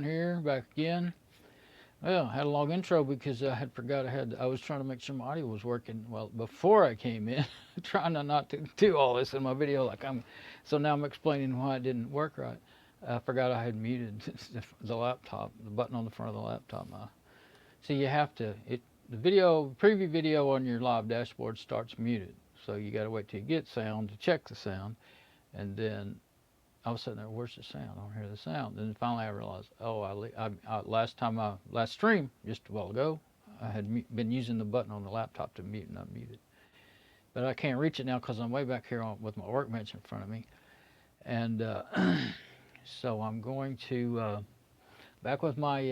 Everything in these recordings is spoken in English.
on here back again. Well, I had a long intro because I had forgot I was trying to make sure my audio was working well before I came in, trying not to do all this in my video so now I'm explaining why it didn't work right. I forgot I had muted the laptop, the button on the front of the laptop. So you have to, the preview video on your live dashboard starts muted. So you got to wait till you get sound to check the sound, and then I was sitting there, where's the sound? I don't hear the sound. And finally I realized, last stream, just a while ago, I had been using the button on the laptop to mute and unmute it. But I can't reach it now because I'm way back here with my workbench in front of me. And so I'm going to, back with my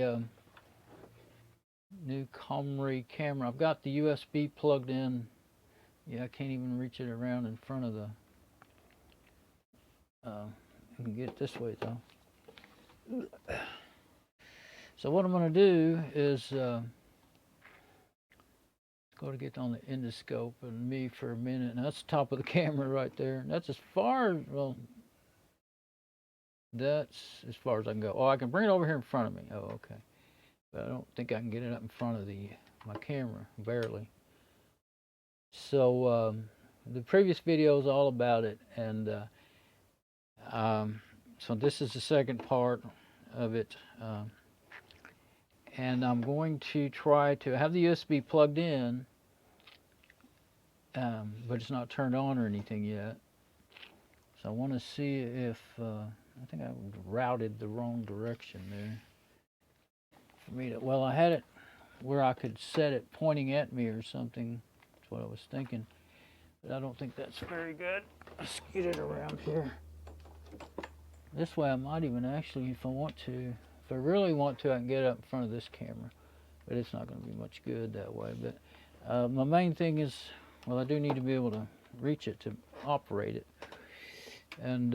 new Komery camera. I've got the USB plugged in. Yeah, I can't even reach it around in front of the, I can get it this way though. So what I'm going to do is go to get on the endoscope and me for a minute. And that's the top of the camera right there. And that's as far, well, that's as far as I can go. Oh, I can bring it over here in front of me. Oh, okay. But I don't think I can get it up in front of my camera, barely. So the previous video is all about it, and so this is the second part of it, and I'm going to try to have the USB plugged in, but it's not turned on or anything yet. So I want to see if I think I routed the wrong direction there. For me to, well, I had it where I could set it pointing at me or something. That's what I was thinking, but I don't think that's very good. Let's get it around here. This way I might even actually, if I really want to, I can get it up in front of this camera, but it's not going to be much good that way. But my main thing is, well, I do need to be able to reach it to operate it. And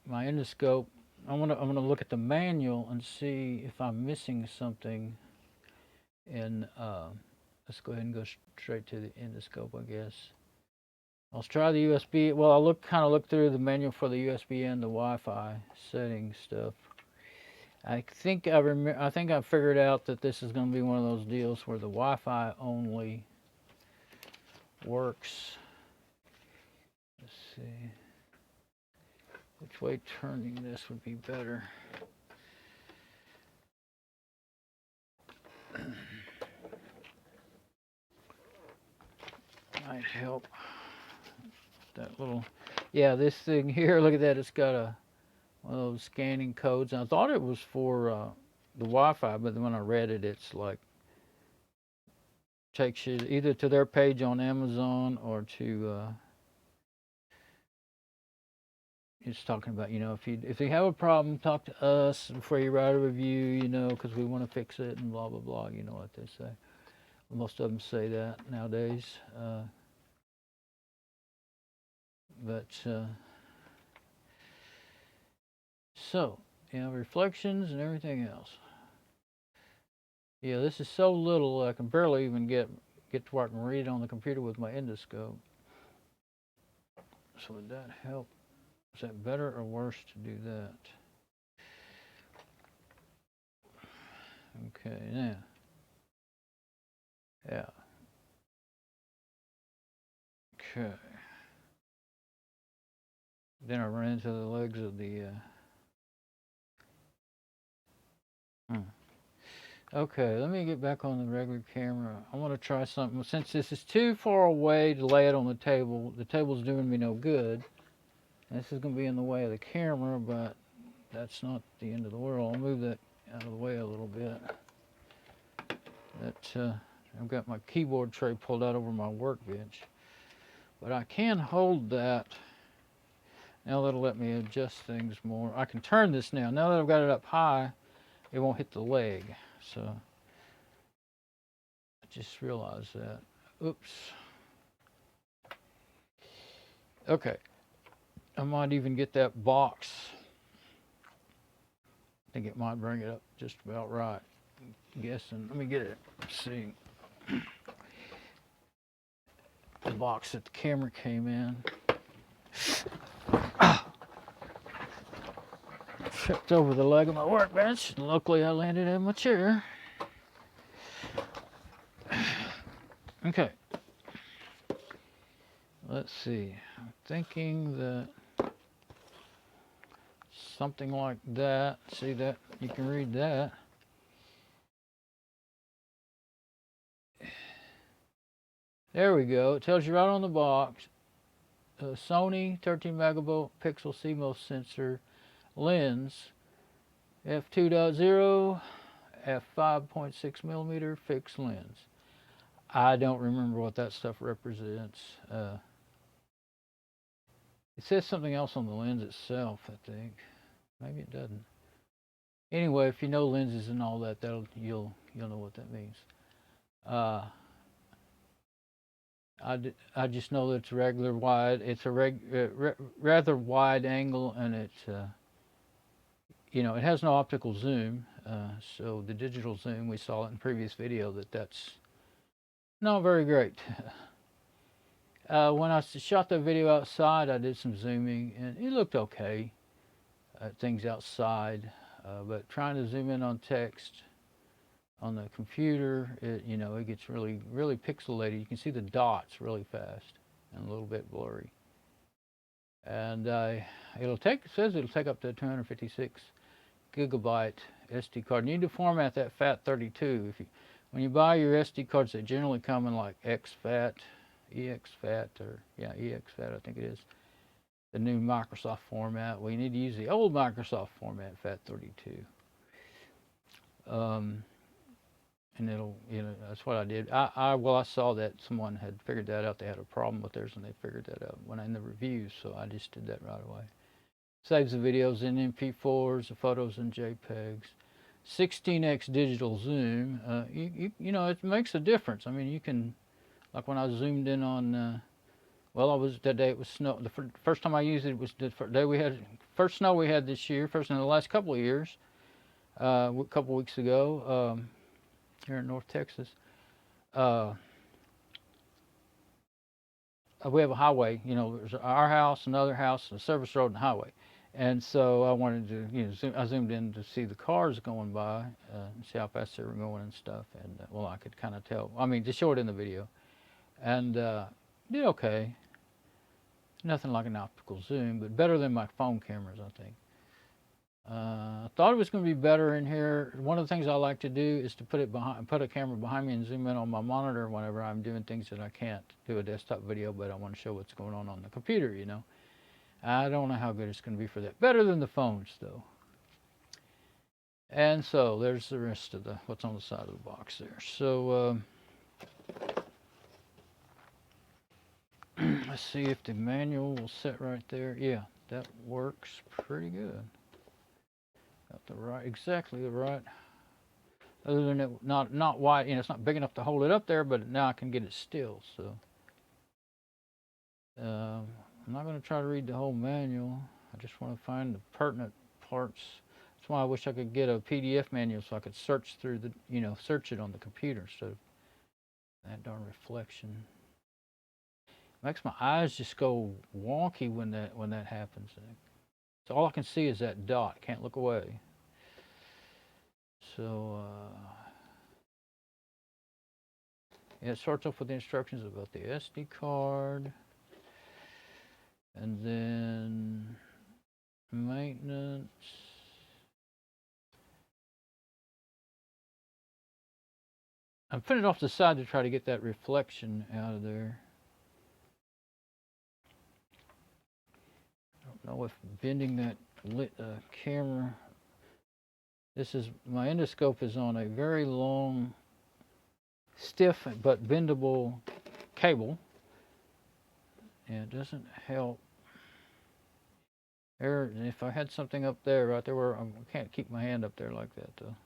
my endoscope, I'm gonna look at the manual and see if I'm missing something. And let's go ahead and go straight to the endoscope, I guess. I'll try the USB. Well, I'll kind of look through the manual for the USB and the Wi-Fi settings stuff. I think I figured out that this is going to be one of those deals where the Wi-Fi only works. Let's see. Which way turning this would be better? Might help. That little, yeah, this thing here, look at that, it's got one of those scanning codes. And I thought it was for the Wi-Fi, but then when I read it, it's like, takes you either to their page on Amazon or to, it's talking about, you know, if you have a problem, talk to us before you write a review, you know, because we want to fix it and blah, blah, blah, you know what they say. Most of them say that nowadays. So, you know, reflections and everything else. Yeah, this is so little I can barely even get to where I can read it on the computer with my endoscope. So would that help? Is that better or worse to do that? Okay, now. Yeah. Okay. Then I run into the legs of the Okay, let me get back on the regular camera. I want to try something. Since this is too far away to lay it on the table's doing me no good. This is going to be in the way of the camera, but that's not the end of the world. I'll move that out of the way a little bit. I've got my keyboard tray pulled out over my workbench. But I can hold that. Now that'll let me adjust things more. I can turn this now. Now that I've got it up high, it won't hit the leg. So I just realized that. Oops. Okay. I might even get that box. I think it might bring it up just about right. I'm guessing. Let me get it. Let's see. The box that the camera came in. tripped over the leg of my workbench. Luckily, I landed in my chair. Okay. Let's see. I'm thinking that something like that. See that? You can read that. There we go. It tells you right on the box. Sony 13 megapixel CMOS sensor lens, f2.0, f5.6 millimeter fixed lens. I don't remember what that stuff represents. It says something else on the lens itself, I think. Maybe it doesn't. Anyway, if you know lenses and all that, you'll know what that means. I just know that it's regular wide. It's a rather wide angle, and it's you know, it has no optical zoom. So the digital zoom, we saw it in the previous video, that's not very great. When I shot the video outside, I did some zooming, and it looked okay. Things outside, but trying to zoom in on text on the computer, you know, it gets really pixelated. You can see the dots really fast and a little bit blurry. And it says it'll take up to 256 gigabyte SD card. You need to format that FAT32. When you buy your SD cards, they generally come in like exFAT, EXFAT, or yeah, EXFAT, I think it is. The new Microsoft format. Well, you need to use the old Microsoft format, FAT32. And it'll, you know, that's what I did. Well, I saw that someone had figured that out. They had a problem with theirs, and they figured that out when in the reviews, so I just did that right away. Saves the videos in MP4s, the photos in JPEGs. 16x digital zoom. You know, it makes a difference. I mean, you can, like when I zoomed in on, well, that day it was snow. The first time I used it was the day we had, first snow we had this year, first in the last couple of years, a couple weeks ago, here in North Texas. We have a highway, you know, there's our house, another house, a service road and a highway. And so I wanted to, you know, I zoomed in to see the cars going by, and see how fast they were going and stuff. And well, I could kind of tell, I mean, to show it in the video. And did okay. Nothing like an optical zoom, but better than my phone cameras, I think. I thought it was going to be better in here. One of the things I like to do is to put a camera behind me and zoom in on my monitor whenever I'm doing things that I can't do a desktop video, but I want to show what's going on the computer, you know. I don't know how good it's going to be for that. Better than the phones, though. And so there's the rest of what's on the side of the box there. So let's see if the manual will sit right there. Yeah, that works pretty good. Got exactly the right. Other than it not wide, you know, it's not big enough to hold it up there, but now I can get it still. So I'm not going to try to read the whole manual. I just want to find the pertinent parts. That's why I wish I could get a PDF manual so I could search through the, you know, search it on the computer instead of that darn reflection. Makes my eyes just go wonky when that happens. So all I can see is that dot. Can't look away. So yeah, it starts off with the instructions about the SD card, and then maintenance. I'm putting it off the side to try to get that reflection out of there. I don't know if bending that camera. My endoscope is on a very long, stiff but bendable cable, and it doesn't help. If I had something up there, right there where I can't keep my hand up there like that though.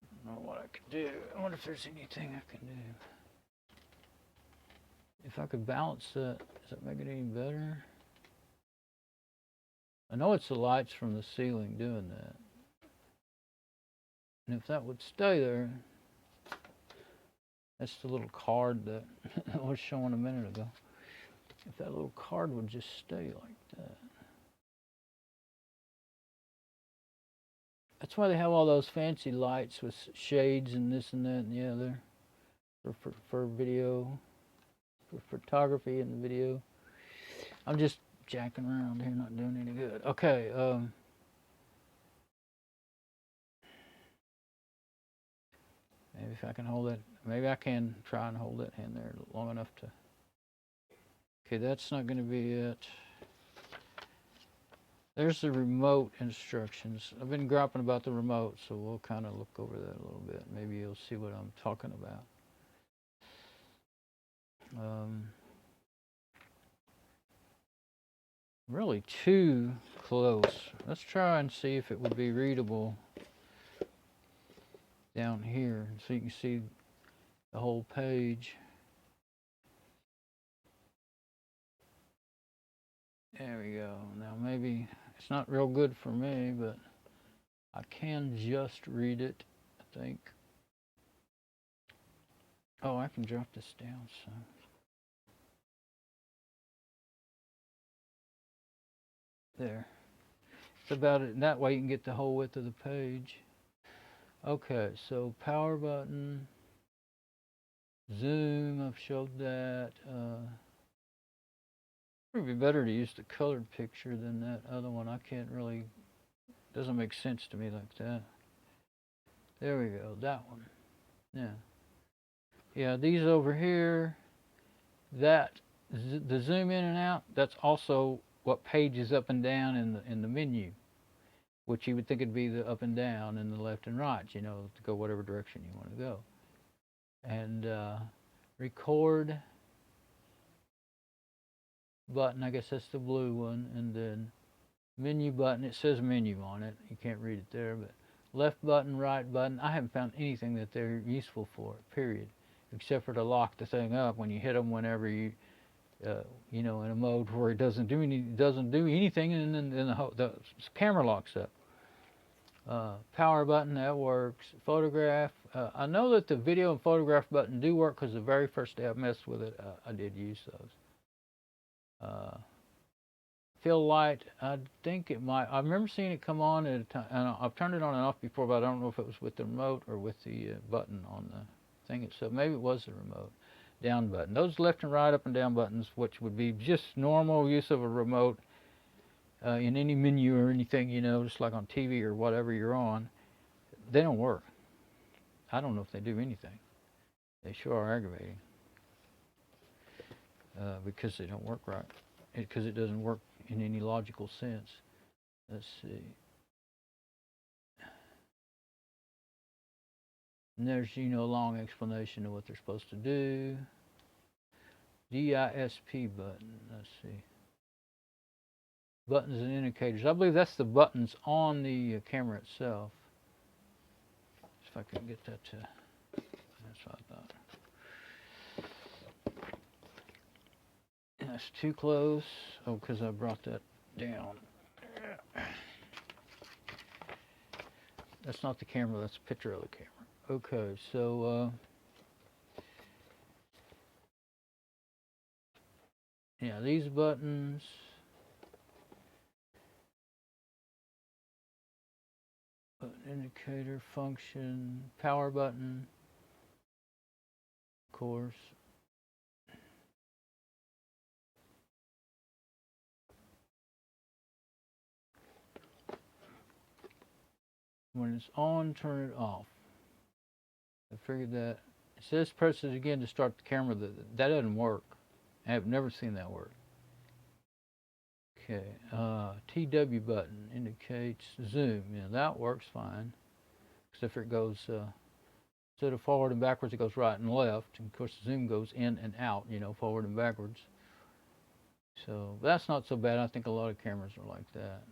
I don't know what I could do. I wonder if there's anything I can do. If I could balance that, does that make it any better? I know it's the lights from the ceiling doing that. And if that would stay there, that's the little card that I was showing a minute ago. If that little card would just stay like that. That's why they have all those fancy lights with shades and this and that and the other for video, for photography and the video. I'm just jacking around here, not doing any good. Okay. Maybe if I can hold it, maybe I can try and hold that hand there long enough to. Okay, that's not going to be it. There's the remote instructions. I've been griping about the remote, so we'll kind of look over that a little bit. Maybe you'll see what I'm talking about. Really too close. Let's try and see if it would be readable down here so you can see the whole page. There we go. Now maybe it's not real good for me, but I can just read it, I think. Oh, I can drop this down so. There. It's about it. That way you can get the whole width of the page. Okay, so power button, zoom, I've showed that. It would be better to use the colored picture than that other one. I can't really, doesn't make sense to me like that. There we go, that one. Yeah. Yeah, these over here, that, the zoom in and out, that's also what page is up and down in the menu, which you would think it'd be the up and down and the left and right, you know, to go whatever direction you want to go. And record button, I guess that's the blue one, and then menu button, it says menu on it, you can't read it there, but left button, right button, I haven't found anything that they're useful for, period, except for to lock the thing up when you hit them whenever you know, in a mode where it doesn't do anything, and then the camera locks up. Power button, that works. Photograph, I know that the video and photograph button do work because the very first day I messed with it, I did use those. Fill light, I think it might, I remember seeing it come on at a time, and I've turned it on and off before, but I don't know if it was with the remote or with the button on the thing itself. Maybe it was the remote. Down button. Those left and right, up and down buttons, which would be just normal use of a remote in any menu or anything, you know, just like on TV or whatever you're on, they don't work. I don't know if they do anything. They sure are aggravating because they don't work right, because it doesn't work in any logical sense. Let's see. And there's, you know, a long explanation of what they're supposed to do. DISP button, let's see. Buttons and indicators. I believe that's the buttons on the camera itself. If I can get that to, that's what I thought. That's too close. Oh, because I brought that down. That's not the camera, that's a picture of the camera. Okay, so yeah, these buttons. Indicator function, power button, of course. When it's on, turn it off. I figured that. It says press it again to start the camera. That doesn't work. I've never seen that work. Okay, TW button indicates zoom. Yeah, that works fine. Except for it goes, instead of forward and backwards, it goes right and left. And of course, the zoom goes in and out, you know, forward and backwards. So that's not so bad. I think a lot of cameras are like that.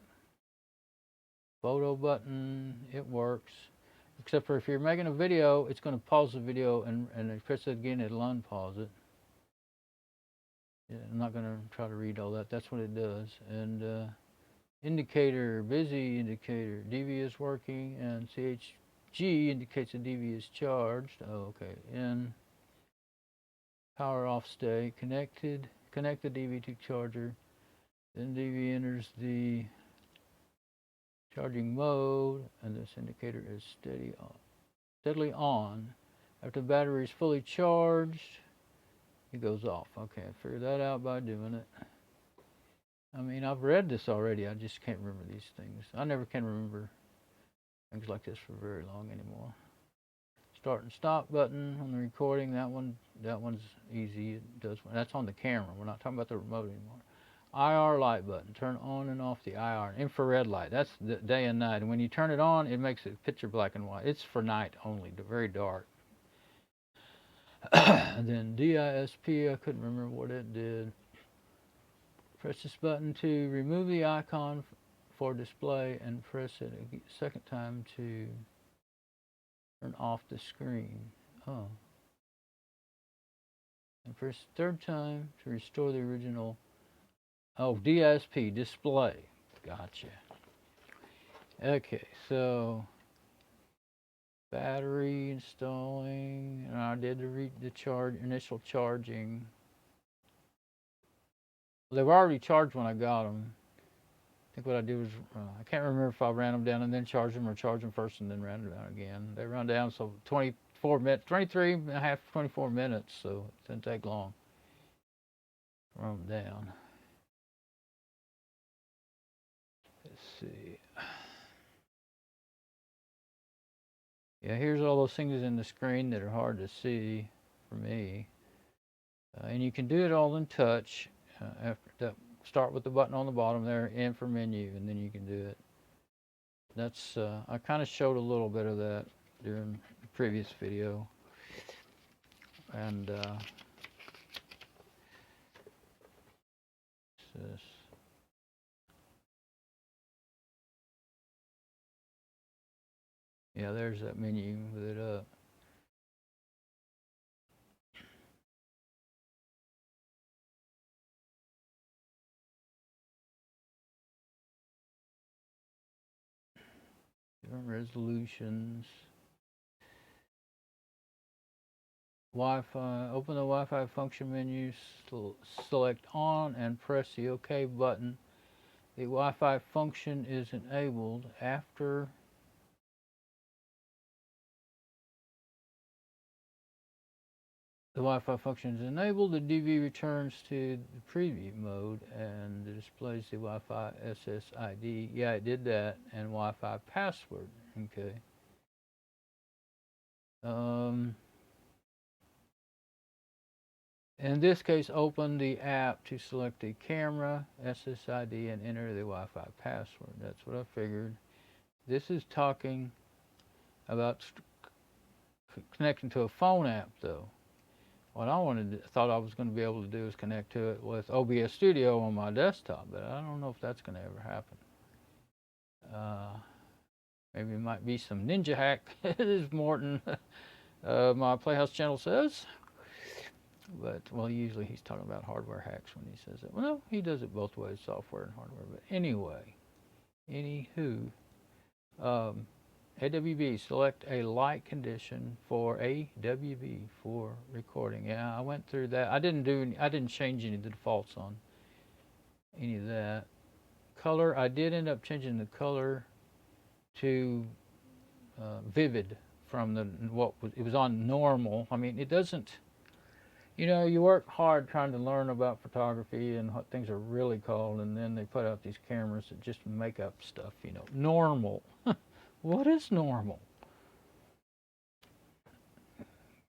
Photo button, it works. Except for if you're making a video, it's going to pause the video, and if you press it again, it'll unpause it. Yeah, I'm not going to try to read all that. That's what it does. And indicator, busy indicator, DV is working, and CHG indicates the DV is charged. Oh, okay. In power off stay, connected, connect the DV to charger. Then DV enters the Charging mode, and this indicator is steadily on. After the battery is fully charged, it goes off. Okay, I figured that out by doing it. I mean, I've read this already. I just can't remember these things. I never can remember things like this for very long anymore. Start and stop button on the recording. That one's easy. It does. That's on the camera. We're not talking about the remote anymore. IR light button. Turn on and off the IR. Infrared light. That's the day and night. And when you turn it on, it makes it picture black and white. It's for night only. Very dark. And then DISP. I couldn't remember what it did. Press this button to remove the icon for display, and press it a second time to turn off the screen. Oh. And press third time to restore the original. Oh, DSP, display. Gotcha. Okay, so battery installing. And I did the initial charging. They were already charged when I got them. I think what I did was, I can't remember if I ran them down and then charged them, or charged them first and then ran them down again. They run down, so 24 minutes, 23 and a half, 24 minutes, so it didn't take long to run them down. Let's see. Yeah, here's all those things in the screen that are hard to see for me. And you can do it all in touch. After that, start with the button on the bottom there, in for menu, and then you can do it. That's I kind of showed a little bit of that during the previous video. And this. Yeah, there's that menu with it up. Different resolutions. Wi-Fi. Open the Wi-Fi function menu. Select on and press the OK button. The Wi-Fi function is enabled after the Wi-Fi function is enabled. The DV returns to the preview mode and it displays the Wi-Fi SSID. Yeah, it did that, and Wi-Fi password. Okay. In this case, open the app to select the camera, SSID, and enter the Wi-Fi password. That's what I figured. This is talking about connecting to a phone app, though. What I thought I was going to be able to do is connect to it with OBS Studio on my desktop, but I don't know if that's going to ever happen. Maybe it might be some ninja hack, as Morton, my Playhouse channel says. But, well, usually he's talking about hardware hacks when he says it. Well, no, he does it both ways, software and hardware. But anyway, anywho, AWB, select a light condition for AWB for recording. Yeah, I went through that. I didn't change any of the defaults on any of that. Color, I did end up changing the color to vivid from it was on normal. I mean, it doesn't. You know, you work hard trying to learn about photography and what things are really called, and then they put out these cameras that just make up stuff, you know. Normal. What is normal?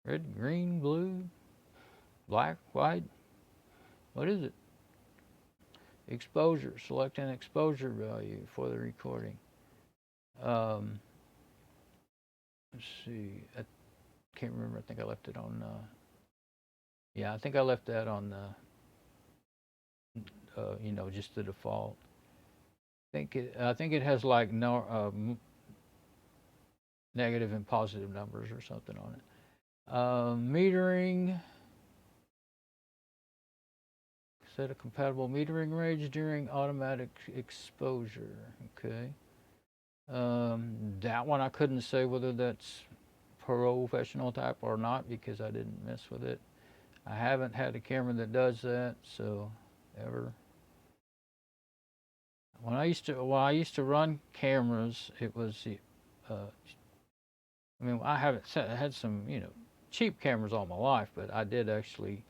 Red, green, blue, black, white? What is it? Exposure. Select an exposure value for the recording. Let's see. I can't remember. I think I left it on... yeah, I think I left that on, you know, just the default. I think it has like no negative and positive numbers or something on it. Metering. Set a compatible metering range during automatic exposure. Okay. That one I couldn't say whether that's professional type or not because I didn't mess with it. I haven't had a camera that does that, so ever. When I used to run cameras, it was the, I mean, I had some, you know, cheap cameras all my life, but I did actually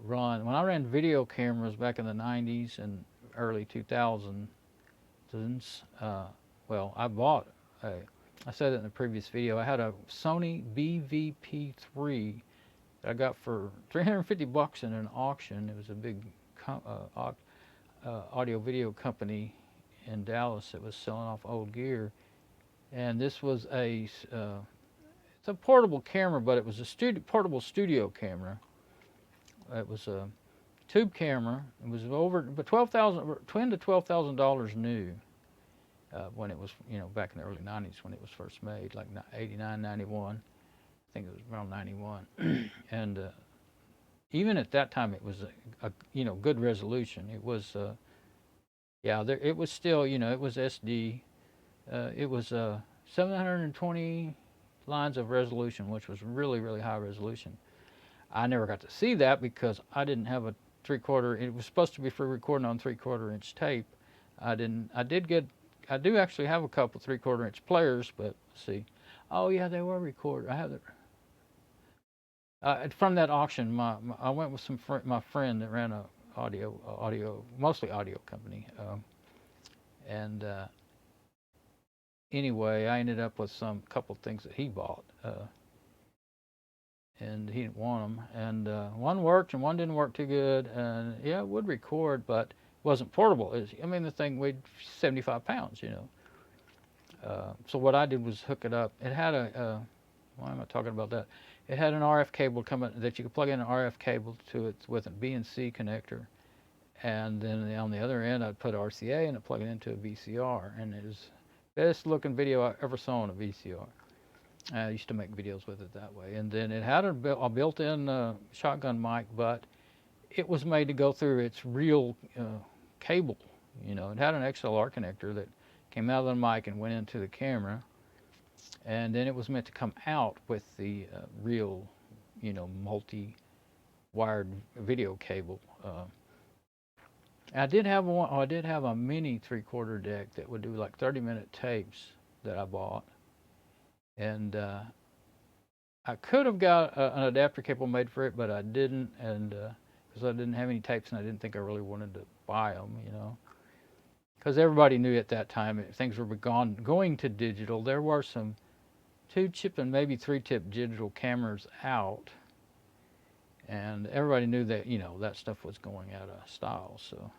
run, when I ran video cameras back in the 90s and early 2000s, well, I said it in the previous video, I had a Sony BVP3 that I got for 350 bucks in an auction. It was a big audio video company in Dallas that was selling off old gear. And this was it's a portable camera, but it was a portable studio camera. It was a tube camera. It was over, but $10,000 to $12,000 new when it was, you know, back in the early 90s when it was first made, like 89, 91. I think it was around 91. And even at that time, it was a you know, good resolution. It was, it was still, you know, it was SD. It was 720 lines of resolution, which was really, really high resolution. I never got to see that because I didn't have a 3/4. It was supposed to be for recording on 3/4 inch tape. I didn't. I do actually have a couple 3/4 inch players, but let's see. Oh yeah, they were recorded. I have it. From that auction, I went with my friend that ran a mostly audio company, and anyway, I ended up with some couple things that he bought, and he didn't want them, and one worked and one didn't work too good, and yeah, it would record, but it wasn't portable. I mean, the thing weighed 75 pounds, you know. So what I did was hook it up. It had why am I talking about that? It had an RF cable coming that you could plug in an RF cable to it with a B&C connector, and then on the other end I'd put RCA and I'd plug it into a VCR, and it was the best looking video I ever saw on a VCR. I used to make videos with it that way. And then it had a built-in shotgun mic, but it was made to go through its real cable. You know, it had an XLR connector that came out of the mic and went into the camera, and then it was meant to come out with the real, you know, multi-wired video cable. I did have a mini 3/4 deck that would do like 30-minute tapes that I bought, and I could have got an adapter cable made for it, but I didn't, and because I didn't have any tapes and I didn't think I really wanted to buy them, you know. Because everybody knew at that time things were going to digital. There were some 2-chip and maybe 3-chip digital cameras out, and everybody knew that, you know, that stuff was going out of style. So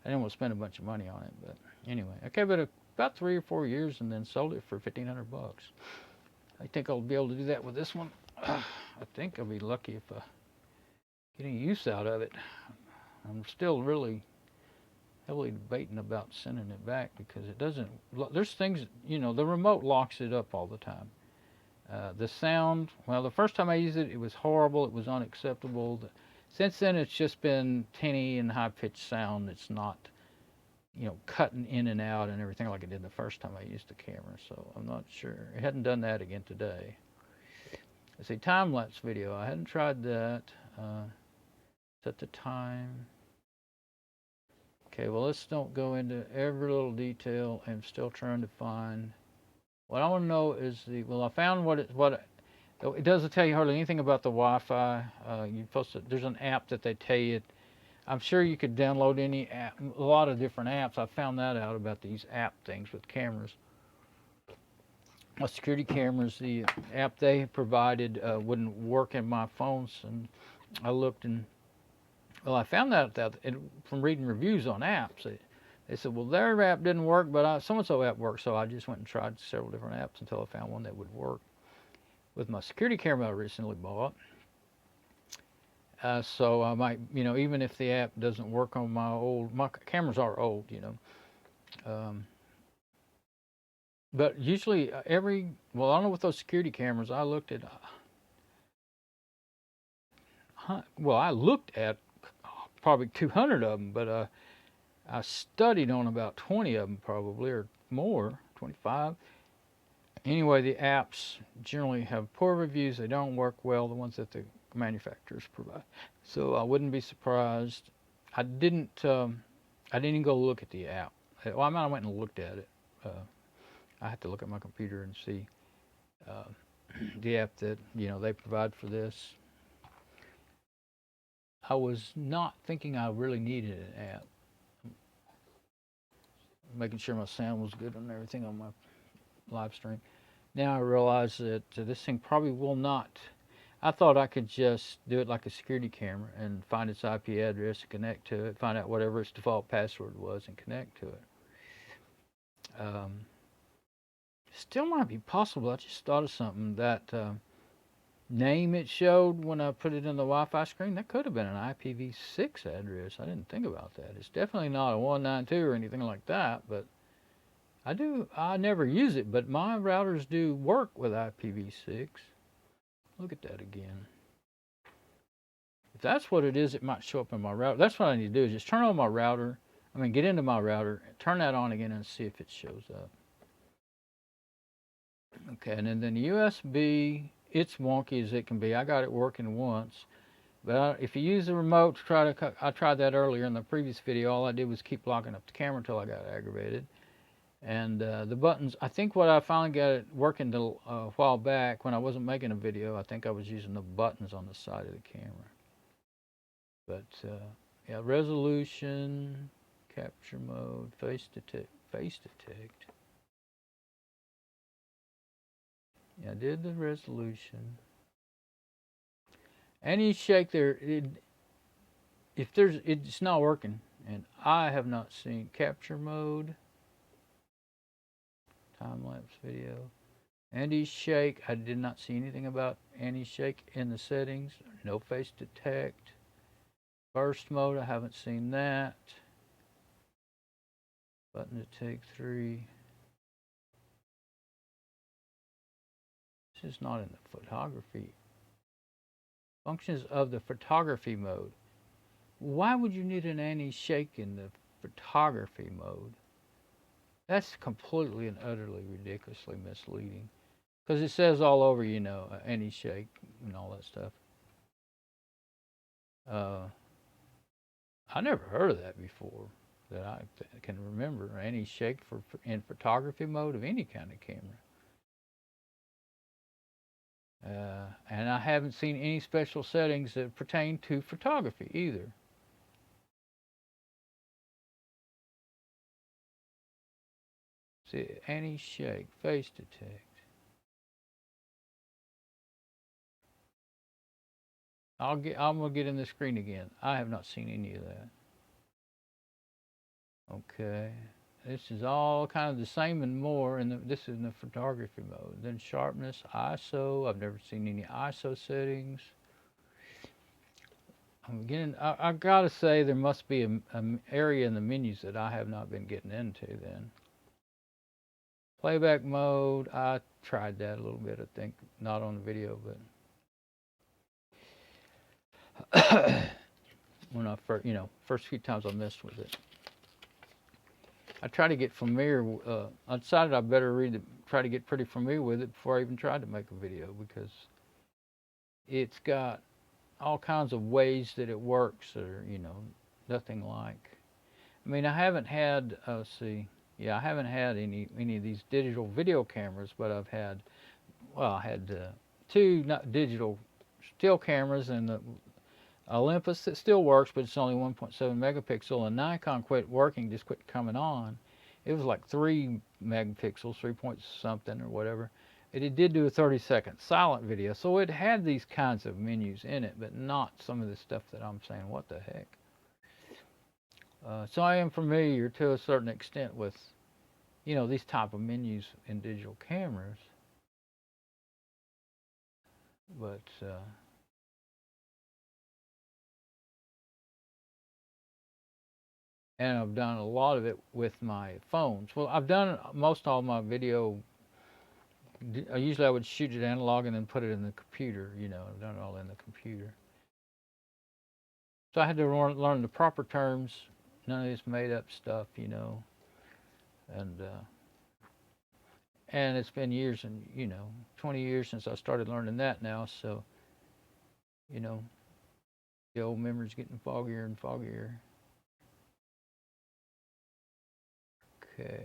I didn't want to spend a bunch of money on it. But anyway, I kept it about 3 or 4 years and then sold it for 1,500 bucks. I think I'll be able to do that with this one. I think I'll be lucky if I get any use out of it. I'm still really heavily debating about sending it back because it doesn't. There's things, you know, the remote locks it up all the time. The sound, well, the first time I used it, it was horrible. It was unacceptable. Since then, it's just been tinny and high-pitched sound. It's not, you know, cutting in and out and everything like it did the first time I used the camera. So I'm not sure. It hadn't done that again today. Let's see, time-lapse video. I hadn't tried that. Set the time. Okay, well, let's don't go into every little detail. I'm still trying to find. What I want to know is I found it doesn't tell you hardly anything about the Wi-Fi. There's an app that they tell you. I'm sure you could download any app, a lot of different apps. I found that out about these app things with cameras. Security cameras, the app they provided wouldn't work in my phones, and I looked and, well, I found out that from reading reviews on apps. They said, well, their app didn't work, but so-and-so app worked, so I just went and tried several different apps until I found one that would work with my security camera I recently bought. So I might, you know, even if the app doesn't work on my cameras are old, you know. But usually I don't know with those security cameras, I looked at, probably 200 of them, but I studied on about 20 of them probably, or more, 25. Anyway, the apps generally have poor reviews. They don't work well, the ones that the manufacturers provide. So I wouldn't be surprised. I didn't even go look at the app. Well, I went and looked at it. I had to look at my computer and see the app that they provide for this. I was not thinking I really needed an app. Making sure my sound was good and everything on my live stream. Now I realize that this thing probably will not. I thought I could just do it like a security camera and find its IP address and connect to it, find out whatever its default password was and connect to it. Still might be possible. I just thought of something. That name it showed when I put it in the Wi-Fi screen, that could have been an IPv6 address. I didn't think about that. It's definitely not a 192 or anything like that, but I never use it, but my routers do work with IPv6. Look at that again. If that's what it is, it might show up in my router. That's what I need to do, is just turn on my router. Get into my router, turn that on again and see if it shows up. Okay, and then the USB, it's wonky as it can be. I got it working once, but if you use the remote to try to, I tried that earlier in the previous video. All I did was keep locking up the camera until I got aggravated. And the buttons, I think what I finally got it working a while back when I wasn't making a video, I think I was using the buttons on the side of the camera. But yeah, resolution, capture mode, face detect. Yeah, I did the resolution. Any shake there, it's not working, and I have not seen capture mode. Time-lapse video. Anti-shake, I did not see anything about anti-shake in the settings. No face detect. Burst mode, I haven't seen that. Button to take 3. This is not in the photography. Functions of the photography mode. Why would you need an anti-shake in the photography mode? That's completely and utterly ridiculously misleading. Because it says all over, anti-shake and all that stuff. I never heard of that before that I can remember. Anti-shake in photography mode of any kind of camera. And I haven't seen any special settings that pertain to photography either. See, anti-shake, face detect. I'm gonna get in the screen again. I have not seen any of that. Okay, this is all kind of the same and more, and this is in the photography mode. Then sharpness, ISO. I've never seen any ISO settings. Again, I gotta say there must be an area in the menus that I have not been getting into then. Playback mode, I tried that a little bit, I think, not on the video, but when I first few times I messed with it. I tried to get familiar, I decided I better try to get pretty familiar with it before I even tried to make a video, because it's got all kinds of ways that it works that are, nothing like. I haven't had, I haven't had any of these digital video cameras, but I've had, I had 2 digital still cameras, and the Olympus that still works, but it's only 1.7 megapixel, and Nikon quit working, just quit coming on. It was like 3 megapixels, 3 point something or whatever. It did do a 30-second silent video, so it had these kinds of menus in it, but not some of the stuff that I'm saying, what the heck. So I am familiar to a certain extent with, these type of menus in digital cameras. But and I've done a lot of it with my phones. Well, I've done most all my video. Usually I would shoot it analog and then put it in the computer. I've done it all in the computer. So I had to learn the proper terms, none of this made up stuff, and it's been years and 20 years since I started learning that now. So the old memory's getting foggier and foggier. Okay.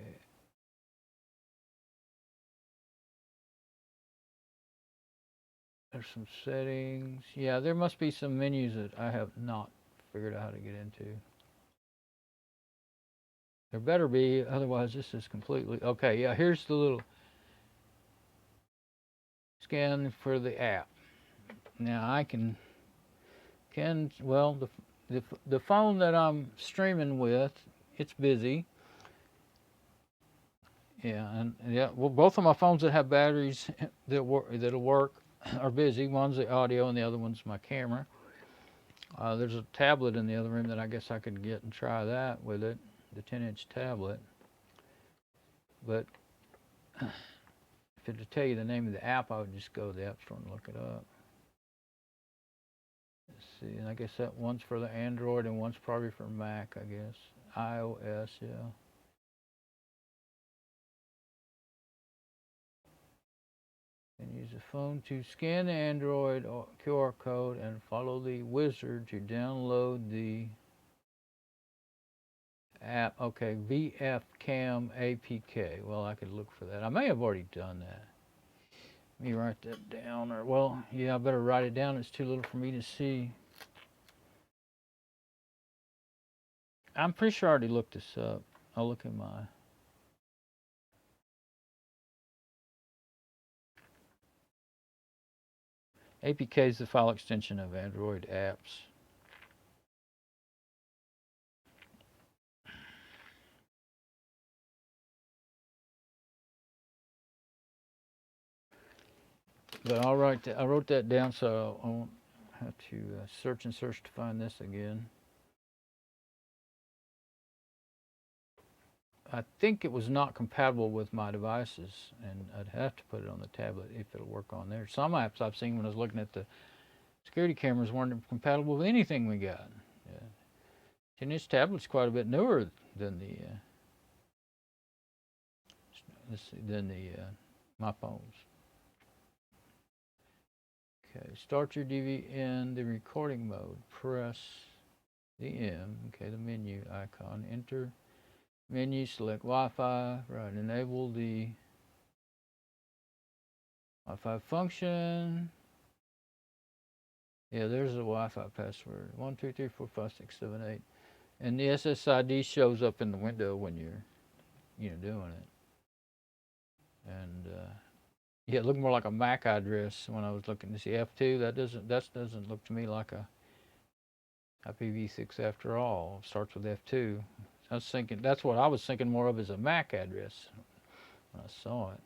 There's some settings. Yeah, there must be some menus that I have not figured out how to get into. There better be, otherwise this is completely... Okay, yeah, here's the little scan for the app. Now I can well, the phone that I'm streaming with, it's busy. Yeah, and yeah, well, both of my phones that have batteries that'll work are busy. One's the audio and the other one's my camera. There's a tablet in the other room that I guess I could get and try that with it, the 10-inch tablet. But to tell you the name of the app, I would just go to the App Store and look it up. Let's see, and I guess that one's for the Android and one's probably for Mac, I guess. iOS, yeah. And use the phone to scan the Android QR code and follow the wizard to download the app. Okay, VFCam APK. Well, I could look for that. I may have already done that. Let me write that down. Or, well, yeah, I better write it down. It's too little for me to see. I'm pretty sure I already looked this up. I'll look in my... APK is the file extension of Android apps. But I wrote that down so I won't have to search to find this again. I think it was not compatible with my devices, and I'd have to put it on the tablet if it'll work on there. Some apps I've seen when I was looking at the security cameras weren't compatible with anything we got. Yeah. 10-inch tablet's quite a bit newer than my phones. Okay, start your DV in the recording mode. Press the M. Okay, the menu icon. Enter menu. Select Wi-Fi. Right. Enable the Wi-Fi function. Yeah, there's the Wi-Fi password. 1, 2, 3, 4, 5, 6, 7, 8. And the SSID shows up in the window when you're doing it. And yeah, it looked more like a MAC address when I was looking to see F2. That doesn't look to me like a IPv6 after all. It starts with F2. I was thinking that's what I was thinking more of as a MAC address when I saw it.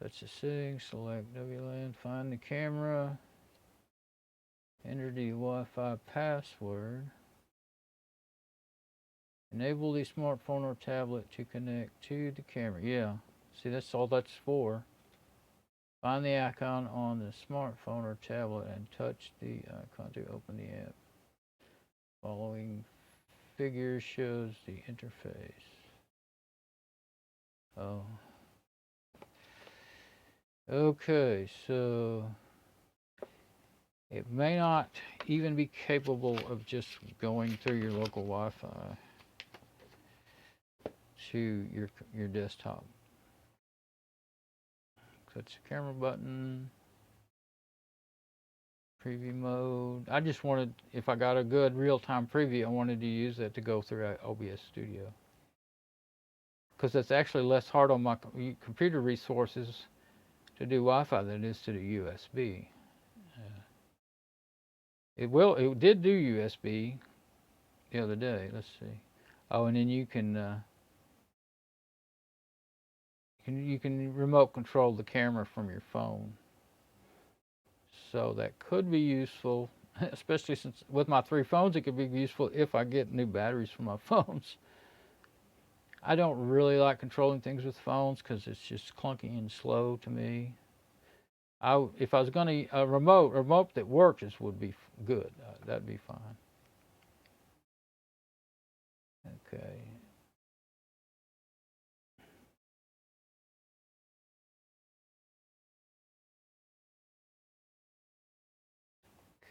Touch the settings, select WLAN, find the camera, enter the Wi-Fi password, enable the smartphone or tablet to connect to the camera. Yeah, see, that's all that's for. Find the icon on the smartphone or tablet and touch the icon to open the app. Following figure shows the interface. Oh. Okay, so it may not even be capable of just going through your local Wi-Fi to your desktop. Touch the camera button. Preview mode. I just wanted, if I got a good real-time preview, I wanted to use that to go through OBS Studio. Because it's actually less hard on my computer resources to do Wi-Fi than it is to do USB. It did do USB the other day. Let's see. Oh, and then you can remote control the camera from your phone. So that could be useful, especially since with my 3 phones, it could be useful if I get new batteries for my phones. I don't really like controlling things with phones because it's just clunky and slow to me. If I was going to, a remote that works would be good. That'd be fine. Okay.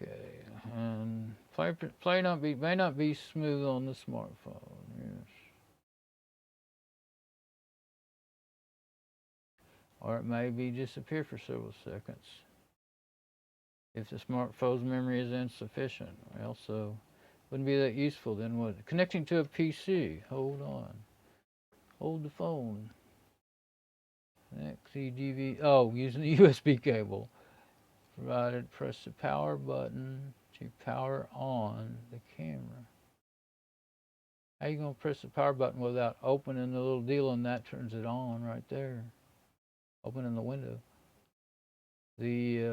Okay, and play may not be smooth on the smartphone. Yes. or it may be disappear for several seconds if the smartphone's memory is insufficient. Well, so wouldn't be that useful then, would it? Connecting to a PC. Hold on. Hold the phone. Connect the DV. Oh, using the USB cable. Provided, press the power button to power on the camera. How you gonna press the power button without opening the little deal, and that turns it on right there? Opening the window. The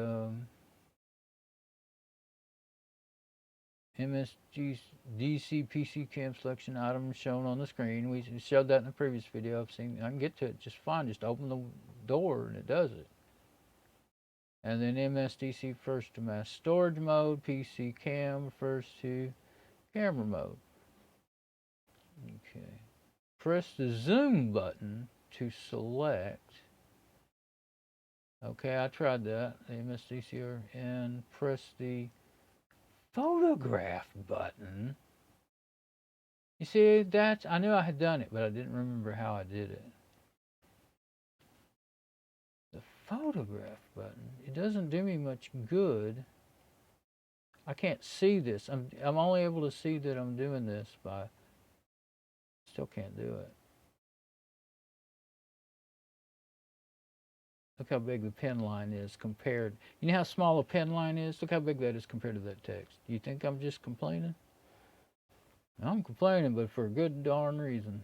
MSDC PC cam selection item shown on the screen. We showed that in the previous video. I can get to it just fine. Just open the door and it does it. And then MSDC refers to mass storage mode. PC cam refers to camera mode. Okay. Press the zoom button to select. Okay, I tried that. The MSDC, and press the photograph button. You see, I knew I had done it, but I didn't remember how I did it. The photograph button, it doesn't do me much good. I can't see this. I'm only able to see that I'm doing this by, still can't do it. Look how big the pen line is compared. You know how small a pen line is? Look how big that is compared to that text. Do you think I'm just complaining? I'm complaining, but for a good darn reason.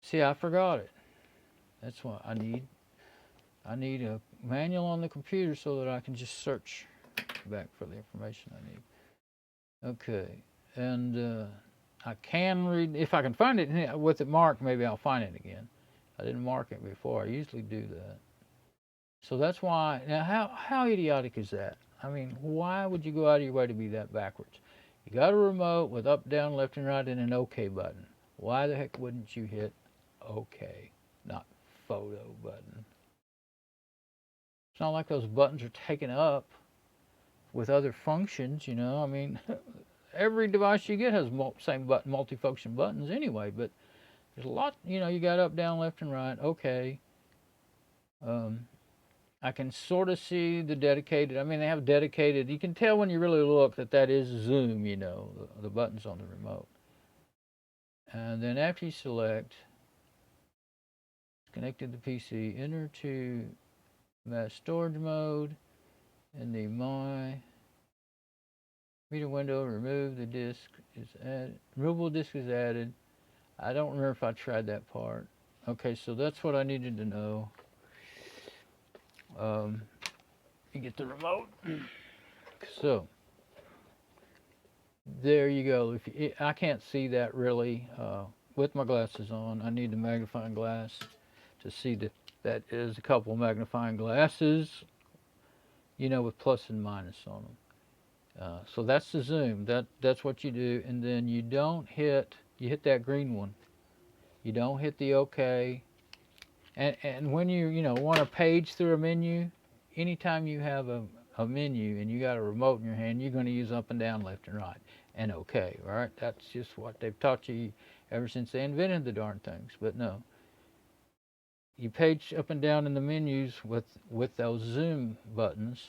See, I forgot it. That's what I need. I need a manual on the computer so that I can just search back for the information I need. Okay, and I can read, if I can find it with it marked, maybe I'll find it again. I didn't mark it before. I usually do that. So that's why, now how idiotic is that? I mean, why would you go out of your way to be that backwards? You got a remote with up, down, left, and right and an OK button. Why the heck wouldn't you hit OK, not photo button? It's not like those buttons are taken up with other functions, you know. I mean, every device you get has same button, multifunction buttons anyway, but there's a lot, you know, you got up, down, left, and right, OK. I can sort of see the dedicated, I mean, they have dedicated, you can tell when you really look that is zoom, you know, the buttons on the remote. And then after you select, connected the PC, enter to mass storage mode, in the My media window, remove the disk is added, removable disk is added. I don't remember if I tried that part. Okay, so that's what I needed to know. You get the remote. So there you go. I can't see that really with my glasses on. I need the magnifying glass to see that is a couple of magnifying glasses, you know, with plus and minus on them. So that's the zoom. That's what you do, and then you hit that green one. You don't hit the OK. And when you want to page through a menu, anytime you have a menu and you got a remote in your hand, you're going to use up and down, left and right, and OK, right? That's just what they've taught you ever since they invented the darn things. But no, you page up and down in the menus with those zoom buttons,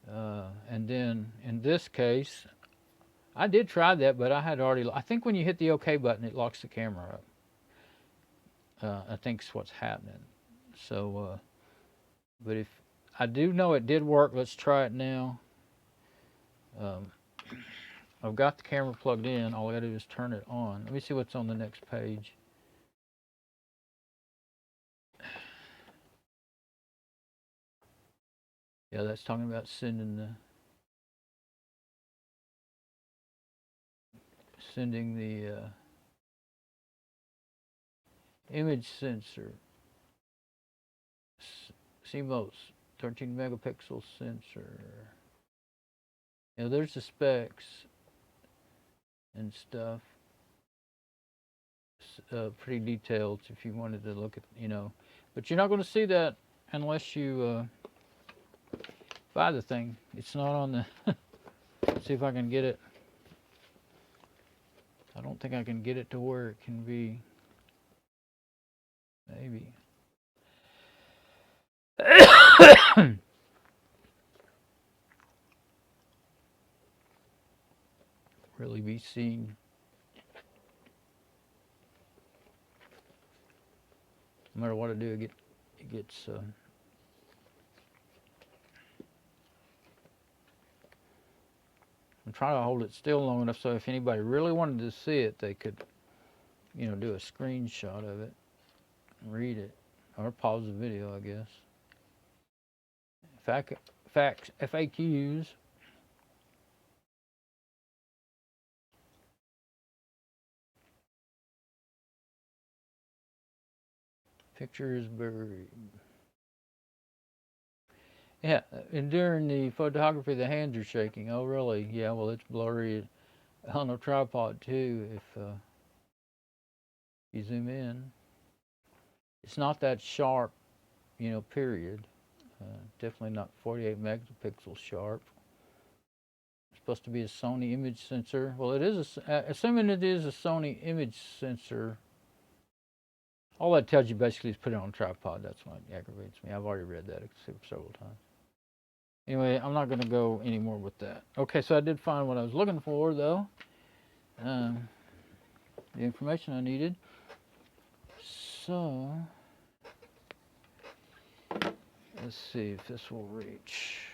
and then in this case, I did try that, but I think when you hit the OK button, it locks the camera up. I think is what's happening. So, but if I do know it did work, let's try it now. I've got the camera plugged in. All I gotta do is turn it on. Let me see what's on the next page. Yeah, that's talking about sending the image sensor. CMOS 13 megapixel sensor. You know, there's the specs and stuff. Pretty detailed if you wanted to look at, but you're not going to see that unless you buy the thing. It's not on the. Let's see if I can get it. I don't think I can get it to where it can be. Maybe. really be seen. No matter what I do, it gets. I'm trying to hold it still long enough so if anybody really wanted to see it, they could, you know, do a screenshot of it, read it, or pause the video, I guess. FAQs. Picture is buried. Yeah, and during the photography, the hands are shaking. Oh, really? Yeah, well, it's blurry on a tripod, too, if you zoom in. It's not that sharp, you know, period. Definitely not 48 megapixels sharp. It's supposed to be a Sony image sensor. Well, it is, assuming it is a Sony image sensor, all that tells you basically is put it on a tripod. That's what aggravates me. I've already read that several times. Anyway, I'm not going to go any more with that. Okay, so I did find what I was looking for, though. The information I needed. So, let's see if this will reach.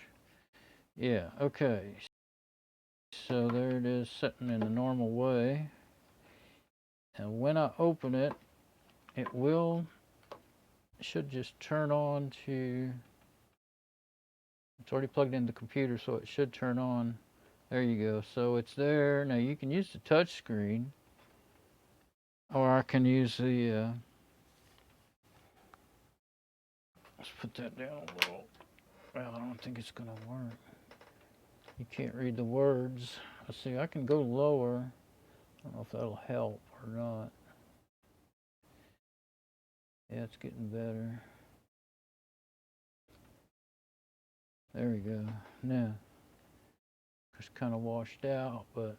Yeah, okay. So there it is, sitting in the normal way. And when I open it, it should just turn on to, it's already plugged into the computer, so it should turn on. There you go. So it's there. Now you can use the touch screen, or I can use the, let's put that down a little. Well, I don't think it's going to work. You can't read the words. Let's see, I can go lower. I don't know if that'll help or not. Yeah, it's getting better. There we go. Now, it's kind of washed out, but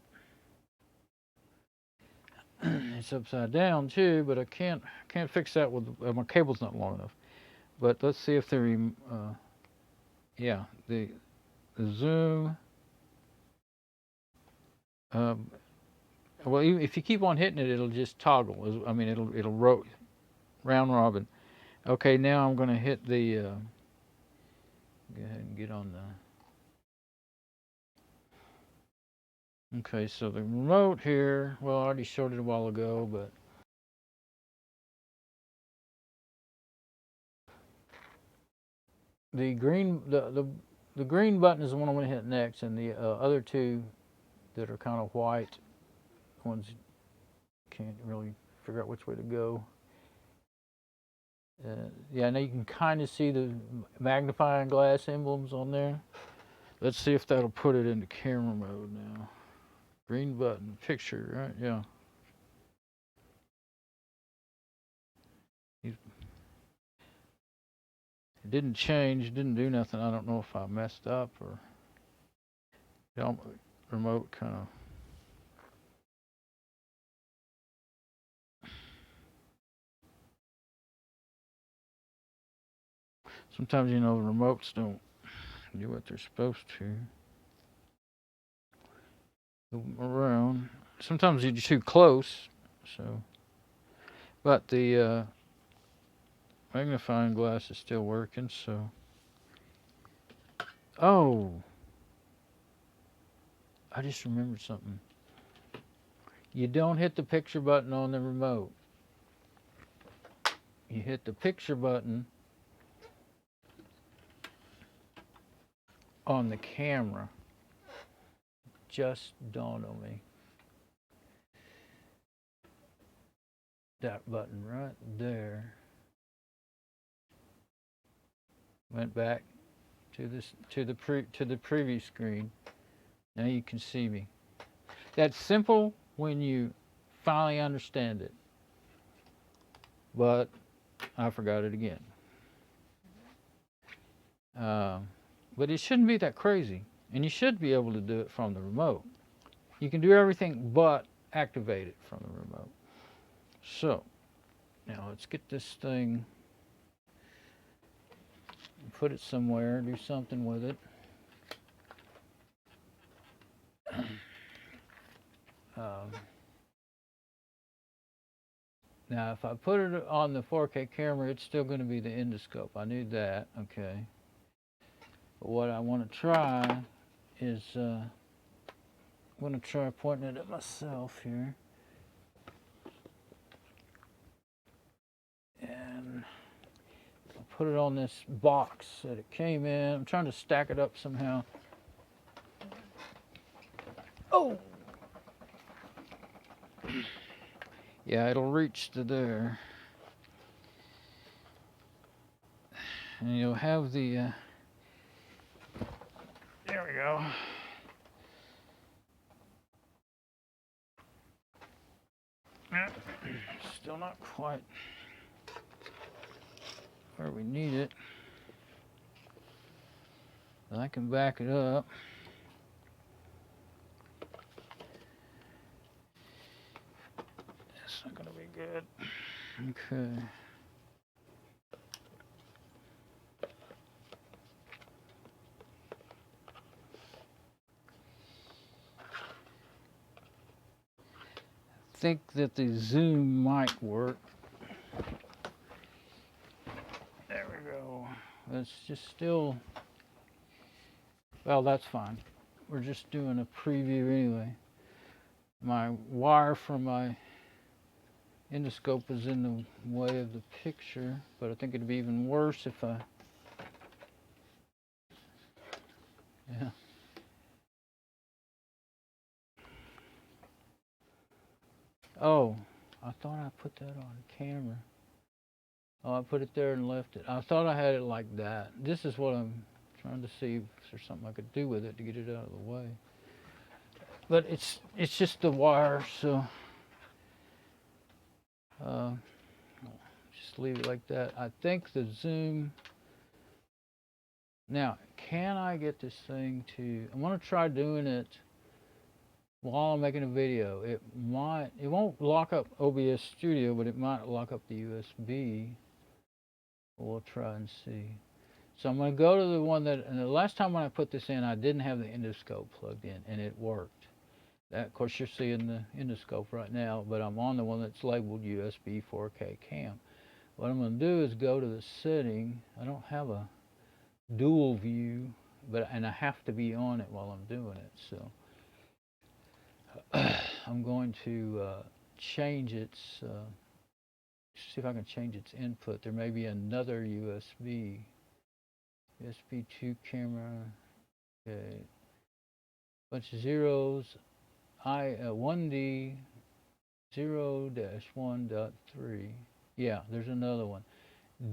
it's upside down too. But I can't fix that with my cable's not long enough. But let's see if the yeah, the zoom. Well, if you keep on hitting it, it'll just toggle. I mean, it'll round robin. Okay, now I'm going to hit the. Go ahead and get on the. Okay, so the remote here. Well, I already showed it a while ago, but. The green the green button is the one I'm going to hit next, and the other two that are kind of white ones can't really figure out which way to go. Yeah, now you can kind of see the magnifying glass emblems on there. Let's see if that'll put it into camera mode now. Green button, picture, right? Yeah. It didn't change, didn't do nothing. I don't know if I messed up or the remote kind of. Sometimes, you know, the remotes don't do what they're supposed to. Go around. Sometimes you're too close, so. But the magnifying glass is still working, so. Oh, I just remembered something. You don't hit the picture button on the remote. You hit the picture button on the camera. Just dawned on me. That button right there. Went back to the previous screen. Now you can see me. That's simple when you finally understand it. But I forgot it again. But it shouldn't be that crazy. And you should be able to do it from the remote. You can do everything but activate it from the remote. So, now let's get this thing put it somewhere, do something with it. Now, if I put it on the 4K camera, it's still going to be the endoscope. I knew that, okay. But what I want to try is, I'm going to try pointing it at myself here. And I'll put it on this box that it came in. I'm trying to stack it up somehow. Oh! Yeah, it'll reach to there. And you'll have the, there we go. Still not quite where we need it. I can back it up. That's not gonna be good. Okay. I think that the zoom might work. There we go. It's just still, well, that's fine. We're just doing a preview anyway. My wire from my endoscope is in the way of the picture, but I think it'd be even worse if I, yeah. Oh, I thought I put that on camera. Oh, I put it there and left it. I thought I had it like that. This is what I'm trying to see if there's something I could do with it to get it out of the way. But it's just the wire, so just leave it like that. I think the zoom. Now, can I get this thing to? I'm gonna try doing it while I'm making a video. It won't lock up OBS Studio, but it might lock up the USB. We'll try and see. So I'm going to go to the one that, and the last time when I put this in, I didn't have the endoscope plugged in, and it worked. That, of course, you're seeing the endoscope right now, but I'm on the one that's labeled USB 4K cam. What I'm going to do is go to the setting. I don't have a dual view, and I have to be on it while I'm doing it. So I'm going to change its, see if I can change its input. There may be another USB 2 camera. Okay, bunch of zeros. 1D 0-1.3. Yeah, there's another one.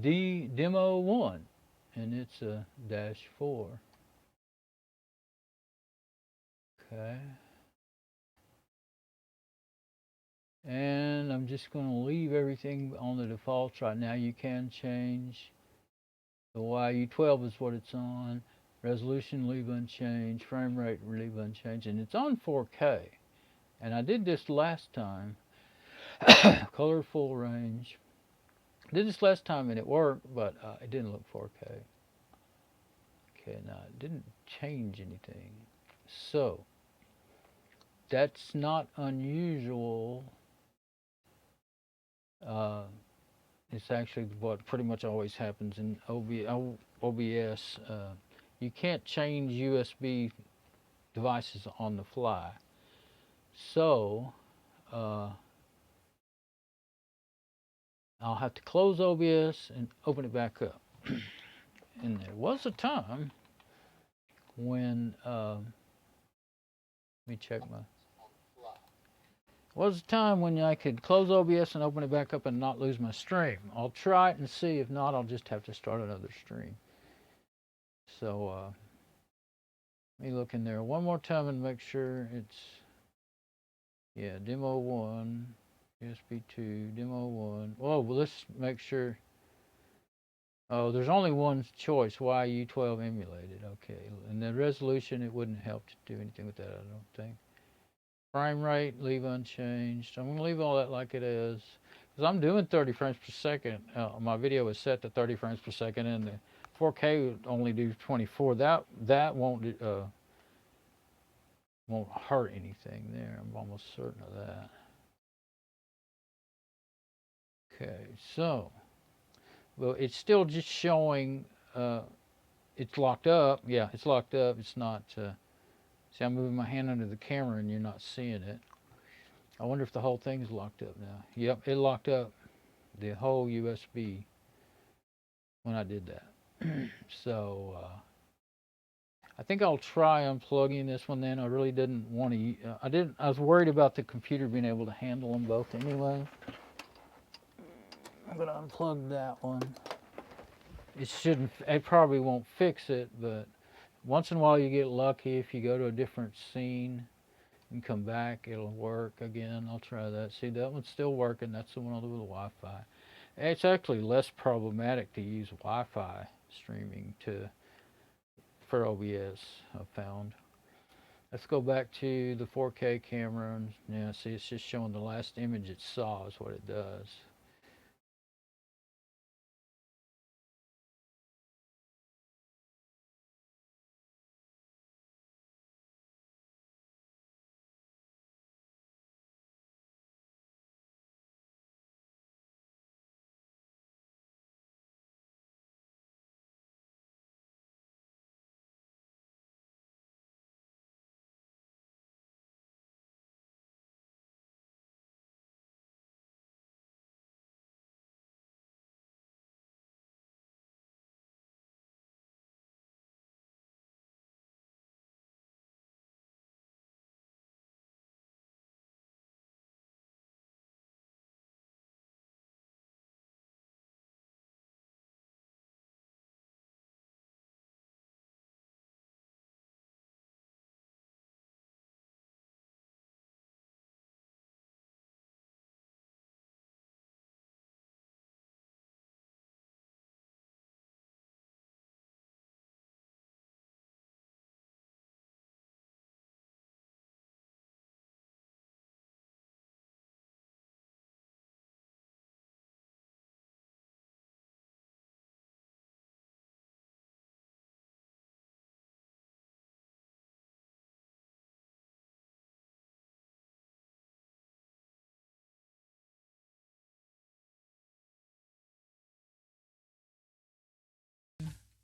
Demo 1, and it's a -4. Okay. And I'm just going to leave everything on the defaults right now. You can change. The YU12 is what it's on. Resolution leave unchanged. Frame rate leave unchanged. And it's on 4K. And I did this last time. Color full range. Did this last time and it worked, but it didn't look 4K. Okay, now it didn't change anything. So, that's not unusual. It's actually what pretty much always happens in OBS. You can't change USB devices on the fly. So, I'll have to close OBS and open it back up. And there was a time when, let me check my, was a time when I could close OBS and open it back up and not lose my stream. I'll try it and see. If not, I'll just have to start another stream. So, let me look in there one more time and make sure it's, yeah, demo 1, USB 2, demo 1. Oh, well, let's make sure. Oh, there's only one choice, YU12 emulated. Okay, and the resolution, it wouldn't help to do anything with that, I don't think. Frame rate, leave unchanged. I'm going to leave all that like it is. because I'm doing 30 frames per second. My video is set to 30 frames per second, and the 4K would only do 24. That won't hurt anything there. I'm almost certain of that. Okay, so well, it's still just showing. It's locked up. Yeah, it's locked up. It's not. See, I'm moving my hand under the camera, and you're not seeing it. I wonder if the whole thing's locked up now. Yep, it locked up the whole USB when I did that. So I think I'll try unplugging this one then. I really didn't want to. I was worried about the computer being able to handle them both anyway. I'm gonna unplug that one. It shouldn't. It probably won't fix it, but once in a while you get lucky. If you go to a different scene and come back, it'll work again. I'll try that. See, that one's still working. That's the one I'll do with the Wi-Fi. It's actually less problematic to use Wi-Fi streaming for OBS, I've found. Let's go back to the 4K camera, and yeah, see, it's just showing the last image it saw is what it does.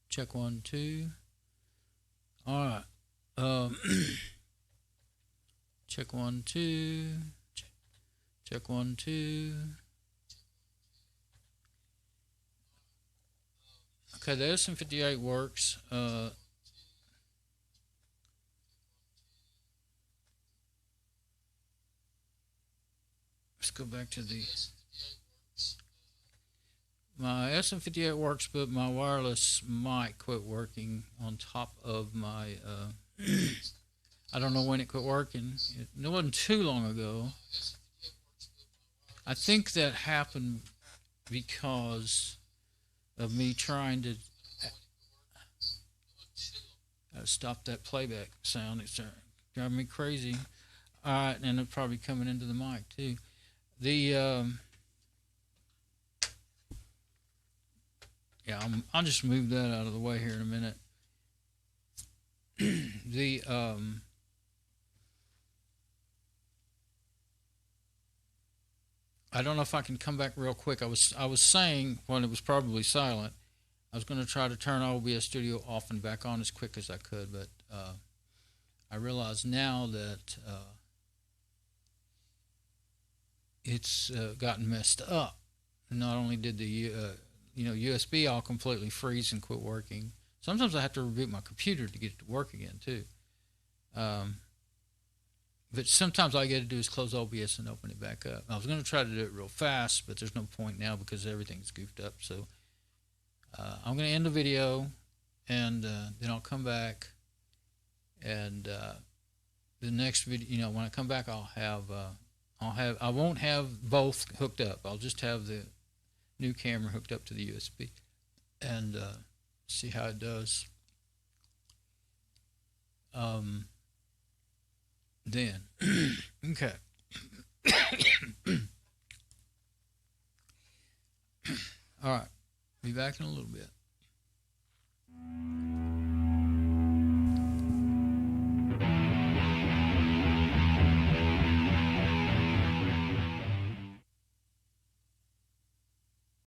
Check 1, 2. All right. Check 1, 2. Check 1, 2. Okay, the SM58 works. Let's go back to my SM58 works, but my wireless mic quit working on top of my. I don't know when it quit working. It wasn't too long ago. I think that happened because of me trying to stop that playback sound. It's driving me crazy. All right, and it's probably coming into the mic too. Yeah, I'll just move that out of the way here in a minute. I don't know if I can come back real quick. I was saying when it was probably silent, I was going to try to turn OBS Studio off and back on as quick as I could, but I realize now that it's gotten messed up. Not only did the USB all completely freeze and quit working. Sometimes I have to reboot my computer to get it to work again too. But sometimes all I got to do is close OBS and open it back up. I was going to try to do it real fast, but there's no point now because everything's goofed up. So I'm going to end the video, and then I'll come back, and the next video, when I come back, I won't have both hooked up. I'll just have the new camera hooked up to the USB, and see how it does. Then, okay. All right. Be back in a little bit.